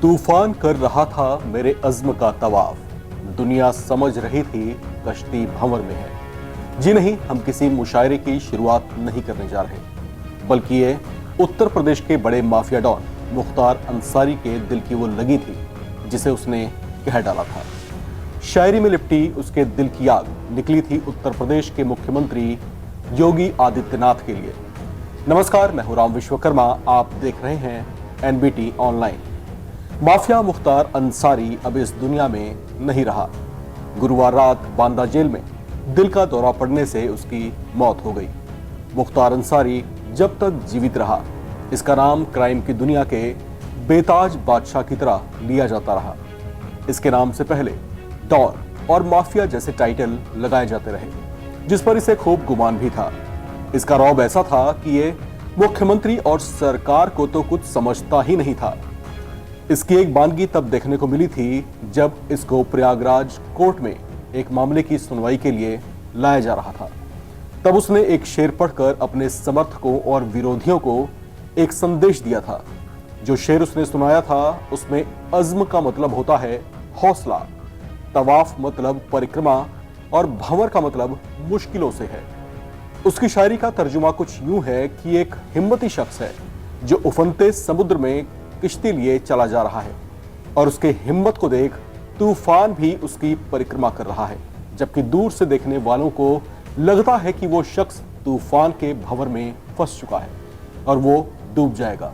तूफान कर रहा था मेरे अज़्म का तवाफ, दुनिया समझ रही थी कश्ती भंवर में है। जी नहीं, हम किसी मुशायरे की शुरुआत नहीं करने जा रहे, बल्कि ये उत्तर प्रदेश के बड़े माफिया डॉन मुख्तार अंसारी के दिल की वो लगी थी जिसे उसने कह डाला था। शायरी में लिपटी उसके दिल की आग निकली थी उत्तर प्रदेश के मुख्यमंत्री योगी आदित्यनाथ के लिए। नमस्कार, मैं हूं राम विश्वकर्मा, आप देख रहे हैं NBT online. Mafia Mukhtar Ansari अब इस दुनिया में नहीं रहा। गुरुवार रात बांदा जेल में दिल का दौरा पड़ने से उसकी मौत हो गई। मुख्तार अंसारी जब तक जीवित रहा, इसका नाम क्राइम की दुनिया के बेताज बादशाह की तरह लिया जाता रहा। इसके नाम से पहले डॉन और माफिया जैसे टाइटल लगाए जाते रहे, जिस पर इसे खूब गुमान भी था। इसका रौब ऐसा था कि ये मुख्यमंत्री और सरकार को तो कुछ समझता ही नहीं था। इसकी एक बानगी तब देखने को मिली थी जब इसको प्रयागराज कोर्ट में एक मामले की सुनवाई के लिए लाया जा रहा था। तब उसने एक शेर पढ़कर अपने समर्थकों और विरोधियों को एक संदेश दिया था। जो शेर उसने सुनाया था उसमें अज़्म का मतलब होता है हौसला, तवाफ मतलब परिक्रमा और भंवर का मतलब मुश्किलों से है। उसकी शायरी का तर्जुमा कुछ यूं है कि एक हिम्मती शख्स है जो उफनते समुद्र में किश्ती लिए चला जा रहा है और उसके हिम्मत को देख तूफान भी उसकी परिक्रमा कर रहा है, जबकि दूर से देखने वालों को लगता है कि वो शख्स तूफान के भंवर में फंस चुका है और वो डूब जाएगा।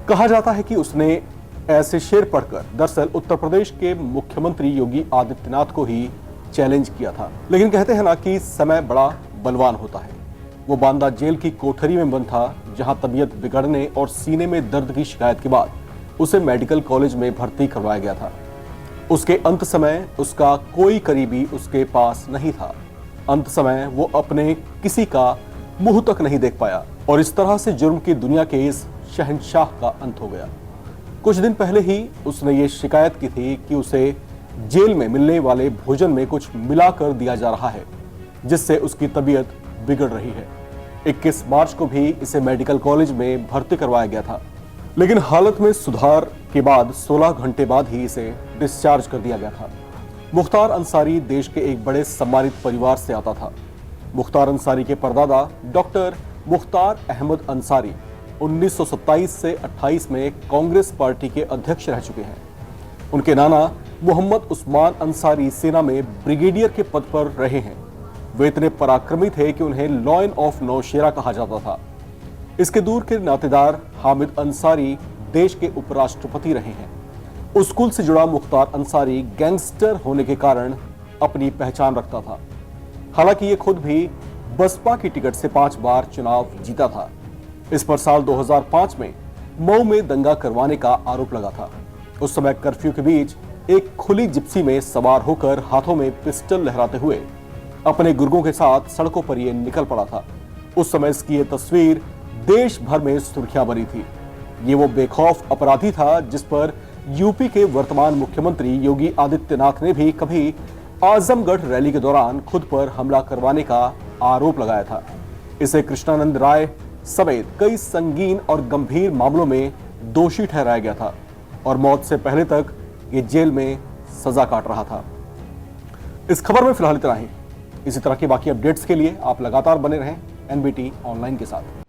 कहा जाता है कि उसने ऐसे शेर पढ़कर दरअसल उत्तर प्रदेश के मुख्यमंत्री योगी आदित्यनाथ को ही चैलेंज किया था। लेकिन कहते हैं ना कि समय बड़ा बलवान होता है। वो बांदा जेल की कोठरी में बंद था, जहां तबीयत बिगड़ने और सीने में दर्द की शिकायत के बाद उसे मेडिकल कॉलेज में भर्ती करवाया गया था। उसके अंत समय उसका कोई करीबी उसके पास नहीं था। अंत समय वो अपने किसी का मुंह तक नहीं देख पाया और इस तरह से जुर्म की दुनिया के इस शहंशाह का अंत हो गया। कुछ दिन पहले ही उसने ये शिकायत की थी कि उसे जेल में मिलने वाले भोजन में कुछ मिला कर दिया जा रहा है, जिससे उसकी तबीयत बिगड़ रही है। 21 मार्च को भी इसे मेडिकल कॉलेज में भर्ती करवाया गया था, लेकिन हालत में सुधार के बाद 16 घंटे बाद ही इसे डिस्चार्ज कर दिया गया था। मुख्तार अंसारी देश के एक बड़े सम्मानित परिवार से आता था। मुख्तार अंसारी के परदादा डॉक्टर मुख्तार अहमद अंसारी 1927 से 28 में कांग्रेस पार्टी के अध्यक्ष रह चुके हैं। उनके नाना मोहम्मद उस्मान अंसारी सेना में ब्रिगेडियर के पद पर रहे हैं। वे इतने पराक्रमी थे कि उन्हें लॉयन ऑफ नौशेरा कहा जाता था। इसके दूर के नातेदार हामिद अंसारी देश के उपराष्ट्रपति रहे हैं। स्कूल से जुड़ा मुख्तार अंसारी गैंगस्टर होने के कारण अपनी पहचान रखता था। हालांकि ये खुद भी बसपा की टिकट से 5 बार चुनाव जीता था। इस पर साल 2005 में मऊ में दंगा करवाने का आरोप लगा था। उस समय कर्फ्यू के बीच एक खुली जिप्सी में सवार होकर हाथों में पिस्टल लहराते हुए अपने गुर्गों के साथ सड़कों पर ये निकल पड़ा था। उस समय इसकी ये तस्वीर देश भर में सुर्खियां बनी थी। ये वो बेखौफ अपराधी था जिस पर यूपी के वर्तमान मुख्यमंत्री योगी आदित्यनाथ ने भी कभी आजमगढ़ रैली के दौरान खुद पर हमला करवाने का आरोप लगाया था। इसे कृष्णानंद राय समेत कई संगीन और गंभीर मामलों में दोषी ठहराया गया था और मौत से पहले तक ये जेल में सजा काट रहा था। इस खबर में फिलहाल इतना ही। इसी तरह की बाकी अपडेट्स के लिए आप लगातार बने रहें एनबीटी ऑनलाइन के साथ।